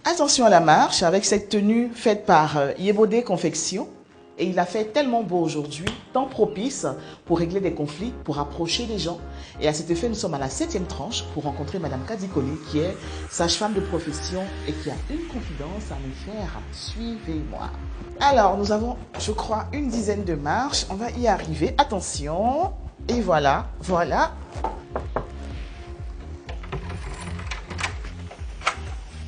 Attention à la marche avec cette tenue faite par Yebodé Confection. Et il a fait tellement beau aujourd'hui, tant propice pour régler des conflits, pour approcher les gens. Et à cet effet, nous sommes à la 7e tranche pour rencontrer Madame Kadikone, qui est sage-femme de profession et qui a une confidence à nous faire. Suivez-moi. Alors, nous avons, je crois, une dizaine de marches. On va y arriver. Attention. Et voilà, voilà.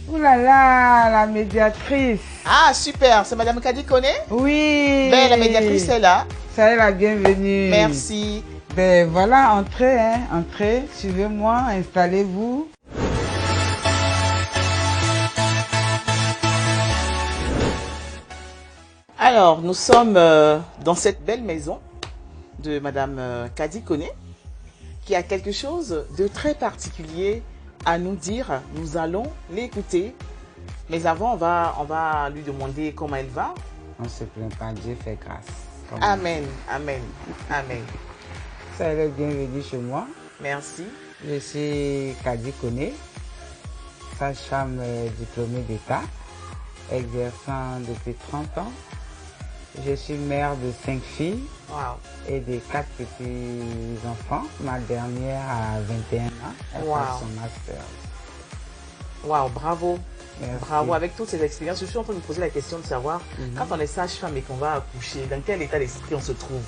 Ouh là là, la médiatrice. Ah, super. C'est Madame Kadikone? Oui. Ben, la médiatrice est là. Soyez la bienvenue. Merci. Ben voilà, entrez, hein, entrez. Suivez-moi, installez-vous. Alors, nous sommes dans cette belle maison de Madame Kadikone qui a quelque chose de très particulier à nous dire. Nous allons l'écouter. Mais avant, on va lui demander comment elle va. On se plaint pas, Dieu fait grâce. Amen, amen, amen. Soyez la bienvenue chez moi. Merci. Je suis Kadikone, sage-femme diplômée d'État, exerçant depuis 30 ans. Je suis mère de 5 filles et de 4 petits-enfants. Ma dernière a 21 ans. Elle fait son master. Waouh, bravo. Merci. Bravo. Avec toutes ces expériences, je suis en train de me poser la question de savoir, quand on est sage-femme et qu'on va accoucher, dans quel état d'esprit on se trouve?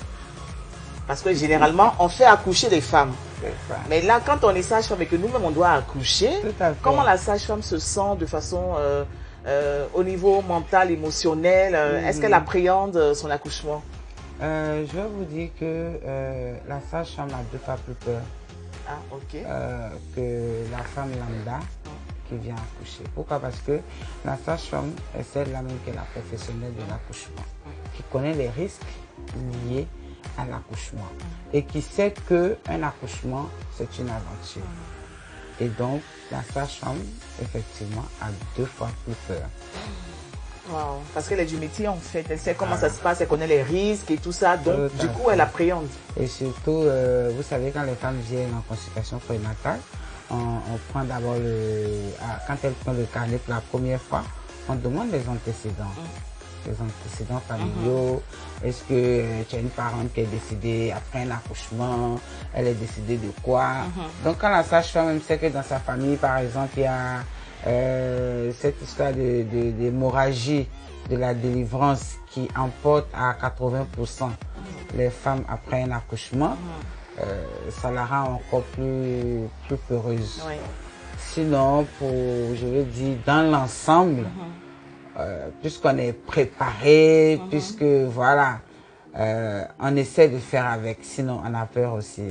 Parce que généralement, on fait accoucher des femmes. Mais là, quand on est sage-femme et que nous-mêmes, on doit accoucher, comment la sage-femme se sent de façon au niveau mental, émotionnel? Est-ce qu'elle appréhende son accouchement? Je vais vous dire que la sage-femme a 2 fois plus peur que la femme lambda qui vient accoucher. Pourquoi? Parce que la sage-femme est celle-là même qui est la professionnelle de l'accouchement, qui connaît les risques liés à l'accouchement et qui sait qu'un accouchement, c'est une aventure. Et donc, la sage-femme, effectivement, a 2 fois plus peur. Wow. Parce qu'elle est du métier en fait, elle sait comment ça se passe, elle connaît les risques et tout ça, donc du coup elle appréhende. Et surtout, vous savez, quand les femmes viennent en consultation prénatale, on prend d'abord quand elles prennent le carnet pour la première fois, on demande les antécédents. Les antécédents familiaux. Est-ce que tu as une parente qui est décédée après un accouchement? Elle est décédée de quoi? Donc quand la sage-femme même sait que dans sa famille, par exemple, il y a cette histoire d'hémorragie de la délivrance qui emporte à 80% les femmes après un accouchement, ça la rend encore plus peureuse. Sinon, je veux dire, dans l'ensemble, puisqu'on est préparé, puisque voilà, on essaie de faire avec, sinon on a peur aussi.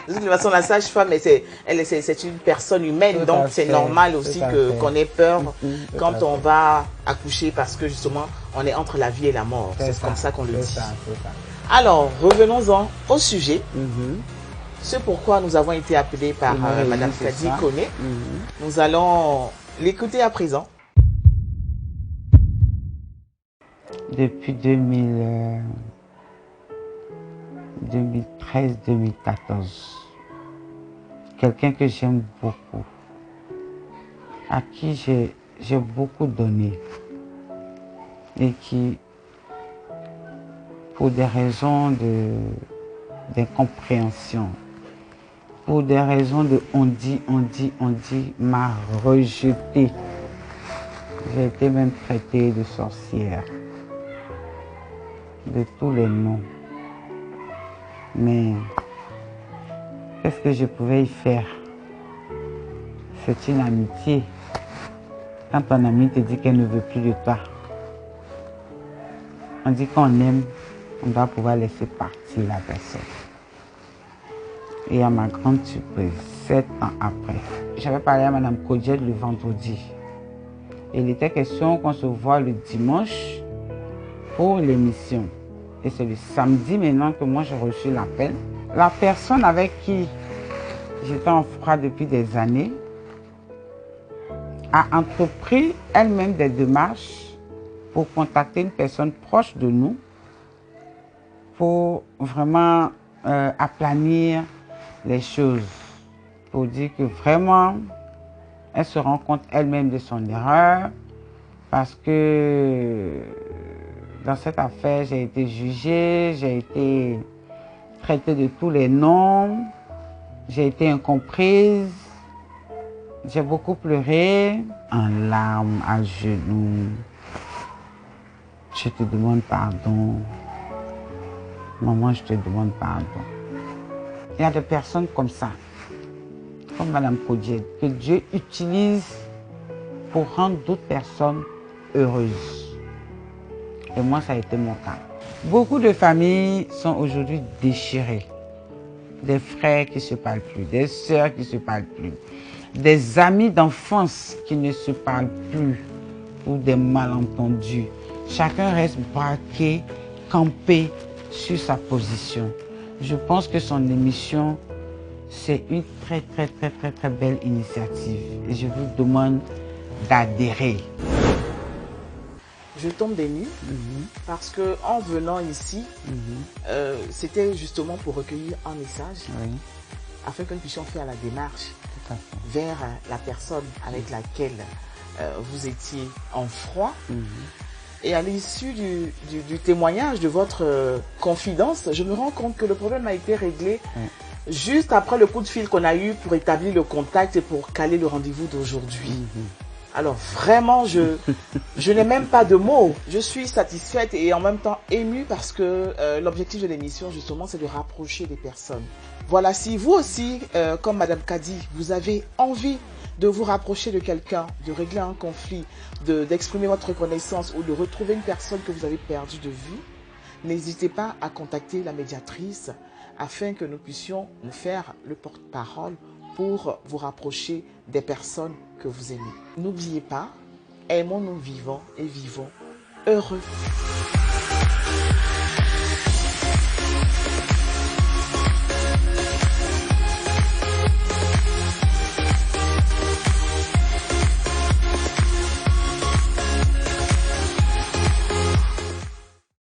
De toute façon, la sage-femme, c'est une personne humaine, donc c'est normal aussi qu'on ait peur quand on va accoucher parce que justement, on est entre la vie et la mort. C'est comme ça qu'on le dit. Alors, revenons-en au sujet. Ce pourquoi nous avons été appelés par Madame Kadikone. Nous allons l'écouter à présent. Depuis 2013-2014, quelqu'un que j'aime beaucoup, à qui j'ai beaucoup donné et qui, pour des raisons d'incompréhension, pour des raisons de on dit, m'a rejeté. J'ai été même traitée de sorcière, de tous les noms. Mais qu'est-ce que je pouvais y faire? C'est une amitié. Quand ton amie te dit qu'elle ne veut plus de toi, on dit qu'on aime, on doit pouvoir laisser partir la personne. Et à ma grande surprise, 7 ans après, j'avais parlé à Madame Kodjet le vendredi. Et il était question qu'on se voit le dimanche pour l'émission. Et c'est le samedi maintenant que moi j'ai reçu l'appel. La personne avec qui j'étais en froid depuis des années a entrepris elle-même des démarches pour contacter une personne proche de nous pour vraiment aplanir les choses, pour dire que vraiment Elle se rend compte elle-même de son erreur parce que dans cette affaire, j'ai été jugée, j'ai été traitée de tous les noms, j'ai été incomprise, j'ai beaucoup pleuré, en larmes, à genoux. Je te demande pardon. Maman, je te demande pardon. Il y a des personnes comme ça, comme Madame Kodied, que Dieu utilise pour rendre d'autres personnes heureuses. Et moi, ça a été mon cas. Beaucoup de familles sont aujourd'hui déchirées. Des frères qui ne se parlent plus, des sœurs qui ne se parlent plus, des amis d'enfance qui ne se parlent plus ou des malentendus. Chacun reste braqué, campé sur sa position. Je pense que son émission, c'est une très belle initiative. Et je vous demande d'adhérer. Je tombe des nues parce que en venant ici, c'était justement pour recueillir un message afin que nous puissions faire la démarche vers la personne avec laquelle vous étiez en froid. Et à l'issue du témoignage de votre confidence, je me rends compte que le problème a été réglé juste après le coup de fil qu'on a eu pour établir le contact et pour caler le rendez-vous d'aujourd'hui. Alors vraiment, je n'ai même pas de mots. Je suis satisfaite et en même temps émue parce que l'objectif de l'émission, justement, c'est de rapprocher des personnes. Voilà, si vous aussi, comme Madame Kadi, vous avez envie de vous rapprocher de quelqu'un, de régler un conflit, d'exprimer votre reconnaissance ou de retrouver une personne que vous avez perdue de vue, n'hésitez pas à contacter la médiatrice afin que nous puissions nous faire le porte-parole pour vous rapprocher des personnes que vous aimez. N'oubliez pas, aimons-nous vivants et vivons heureux.